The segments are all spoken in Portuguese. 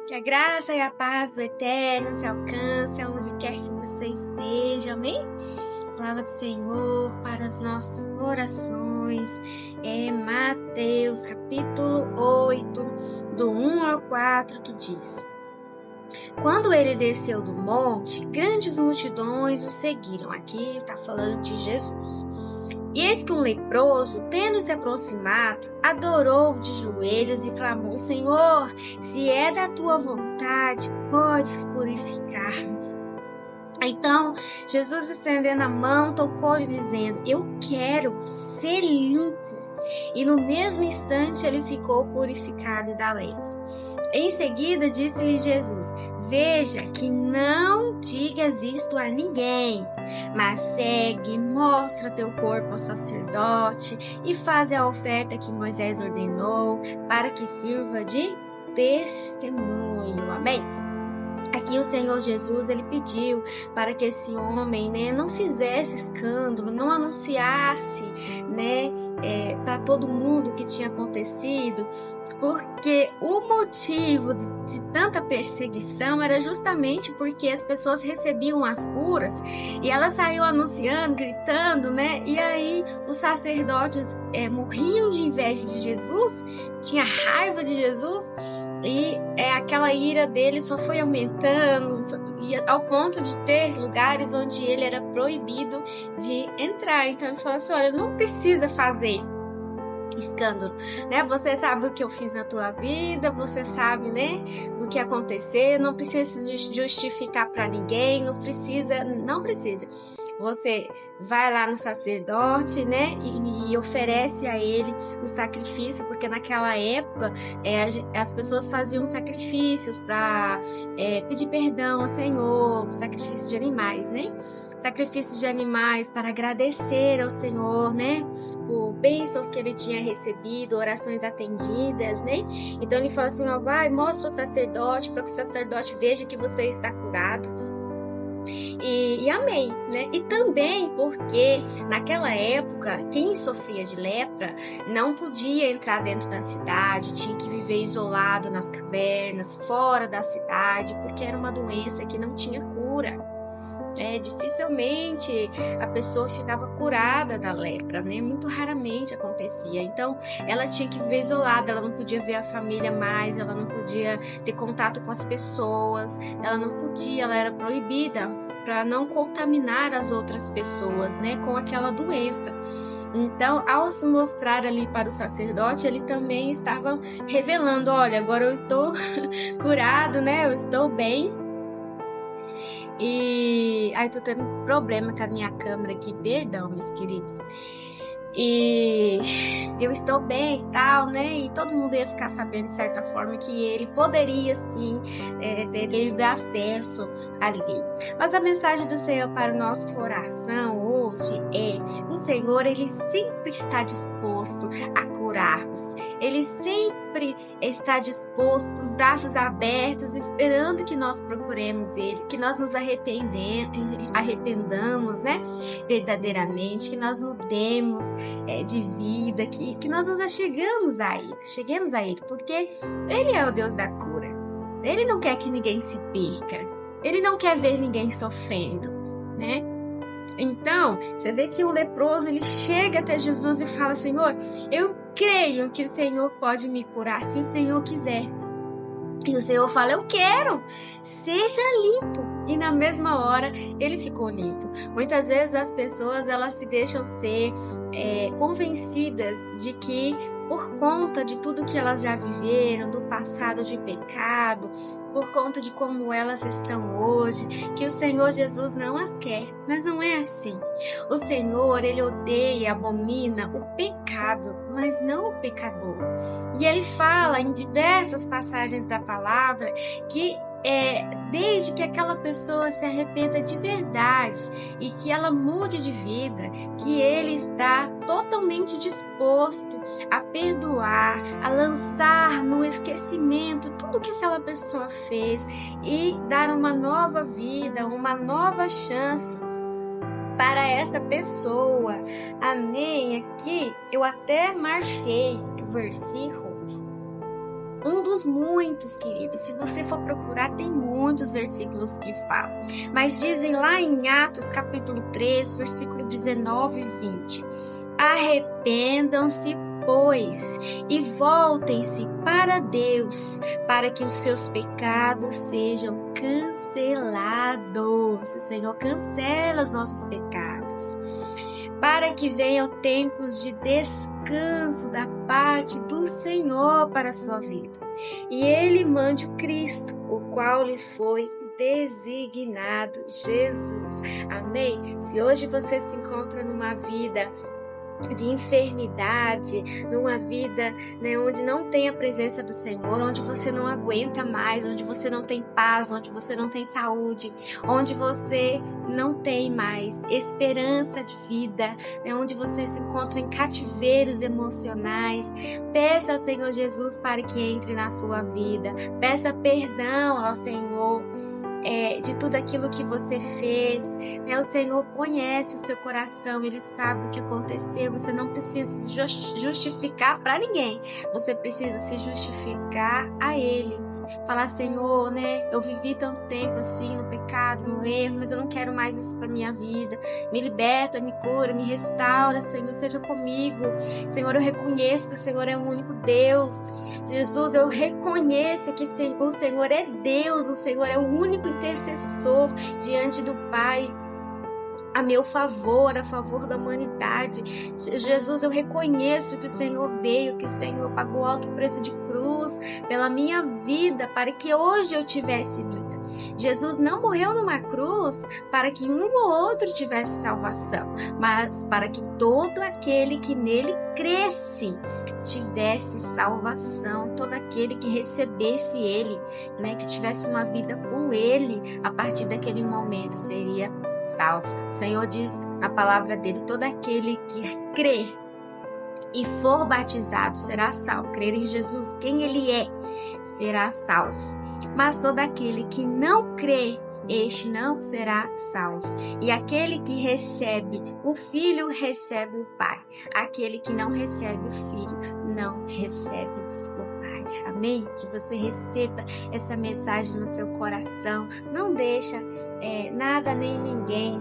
Que a graça e a paz do Eterno te alcance aonde quer que você esteja, amém? Palavra do Senhor para os nossos corações é Mateus capítulo 8, do 1 ao 4, que diz: Quando ele desceu do monte, grandes multidões o seguiram. Aqui está falando de Jesus. E eis que um leproso, tendo se aproximado, adorou de joelhos e clamou: Senhor, se é da tua vontade, podes purificar-me. Então, Jesus, estendendo a mão, tocou-lhe, dizendo: Eu quero ser limpo. E no mesmo instante ele ficou purificado da lepra. Em seguida, disse-lhe Jesus: Veja que não digas isto a ninguém, mas segue, mostra teu corpo ao sacerdote e faz a oferta que Moisés ordenou, para que sirva de testemunho. Amém? Aqui o Senhor Jesus, ele pediu para que esse homem, não fizesse escândalo, não anunciasse, para todo mundo o que tinha acontecido, porque o motivo de tanta perseguição era justamente porque as pessoas recebiam as curas e elas saíam anunciando, gritando, e aí os sacerdotes morriam de inveja de Jesus, tinha raiva de Jesus, e aquela ira dele só foi aumentando, e ao ponto de ter lugares onde ele era proibido de entrar. Então ele falou assim: olha, não precisa fazer escândalo, Você sabe o que eu fiz na tua vida, você sabe, do que aconteceu, não precisa se justificar para ninguém, não precisa. Você vai lá no sacerdote, e oferece a ele o sacrifício, porque naquela época as pessoas faziam sacrifícios para pedir perdão ao Senhor, sacrifício de animais, Sacrifício de animais para agradecer ao Senhor, por bênçãos que ele tinha recebido, orações atendidas, Então ele fala assim: vai, mostra ao sacerdote, para que o sacerdote veja que você está curado. E amém, E também porque naquela época quem sofria de lepra não podia entrar dentro da cidade, tinha que viver isolado nas cavernas, fora da cidade, porque era uma doença que não tinha cura. Dificilmente a pessoa ficava curada da lepra, Muito raramente acontecia. Então, ela tinha que viver isolada, ela não podia ver a família mais, ela não podia ter contato com as pessoas, ela era proibida para não contaminar as outras pessoas, com aquela doença. Então, ao se mostrar ali para o sacerdote, ele também estava revelando: olha, agora eu estou curado, eu estou bem. E aí tô tendo problema com a minha câmera aqui, perdão, meus queridos. E eu estou bem e tal, E todo mundo ia ficar sabendo de certa forma que ele poderia sim ter livre acesso ali. Mas a mensagem do Senhor para o nosso coração hoje o Senhor, ele sempre está disposto a curar-nos. Ele sempre está disposto, com os braços abertos, esperando que nós procuremos Ele, que nós nos arrependamos, verdadeiramente, que nós mudemos de vida, que nós nos cheguemos a Ele, porque Ele é o Deus da cura. Ele não quer que ninguém se perca, Ele não quer ver ninguém sofrendo, Então, você vê que o leproso, ele chega até Jesus e fala: Senhor, eu creio que o Senhor pode me curar, se o Senhor quiser. E o Senhor fala: eu quero, seja limpo. E na mesma hora, ele ficou limpo. Muitas vezes as pessoas, elas se deixam ser convencidas de que, por conta de tudo que elas já viveram, do passado de pecado, por conta de como elas estão hoje, que o Senhor Jesus não as quer. Mas não é assim. O Senhor, ele odeia, abomina o pecado, mas não o pecador. E ele fala em diversas passagens da palavra que desde que aquela pessoa se arrependa de verdade e que ela mude de vida, que ele está totalmente disposto a perdoar, a lançar no esquecimento tudo que aquela pessoa fez e dar uma nova vida, uma nova chance para essa pessoa. Amém? Aqui eu até marquei o versículo um dos muitos, queridos. Se você for procurar, tem muitos versículos que falam. Mas dizem lá em Atos, capítulo 3, versículo 19 e 20. Arrependam-se, pois, e voltem-se para Deus, para que os seus pecados sejam cancelados. O Senhor cancela os nossos pecados, para que venham tempos de descanso da parte do Senhor para a sua vida. E Ele mande o Cristo, o qual lhes foi designado, Jesus. Amém? Se hoje você se encontra numa vida de enfermidade, numa vida, né, onde não tem a presença do Senhor, onde você não aguenta mais, onde você não tem paz, onde você não tem saúde, onde você não tem mais esperança de vida, né, onde você se encontra em cativeiros emocionais, peça ao Senhor Jesus para que entre na sua vida, peça perdão ao Senhor de tudo aquilo que você fez, né? O Senhor conhece o seu coração, Ele sabe o que aconteceu. Você não precisa se justificar para ninguém, você precisa se justificar a Ele. Falar, Senhor, né? Eu vivi tanto tempo assim no pecado, no erro, mas eu não quero mais isso para minha vida. Me liberta, me cura, me restaura, Senhor, seja comigo. Senhor, eu reconheço que o Senhor é o único Deus. Jesus, eu reconheço que o Senhor é Deus, o Senhor é o único intercessor diante do Pai, a meu favor, a favor da humanidade. Jesus, eu reconheço que o Senhor veio, que o Senhor pagou alto preço de cruz pela minha vida, para que hoje eu tivesse vida. Jesus não morreu numa cruz para que um ou outro tivesse salvação, mas para que todo aquele que nele cresce tivesse salvação, todo aquele que recebesse Ele, né, que tivesse uma vida com Ele, a partir daquele momento seria salvo. O Senhor diz na palavra dele, todo aquele que crê e for batizado será salvo. Crer em Jesus, quem Ele é, será salvo. Mas todo aquele que não crê, este não será salvo. E aquele que recebe o Filho, recebe o Pai. Aquele que não recebe o Filho, não recebe o Pai. Amém? Que você receba essa mensagem no seu coração. Não deixa nada nem ninguém.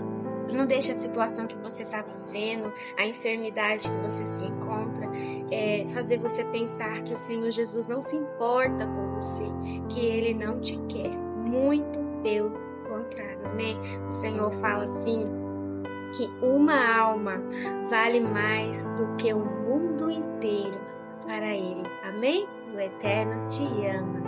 Não deixa a situação que você está vivendo, a enfermidade que você se encontra, fazer você pensar que o Senhor Jesus não se importa com você, que Ele não te quer. Muito pelo contrário, amém? O Senhor fala assim, que uma alma vale mais do que o mundo inteiro para Ele. Amém? O Eterno te ama.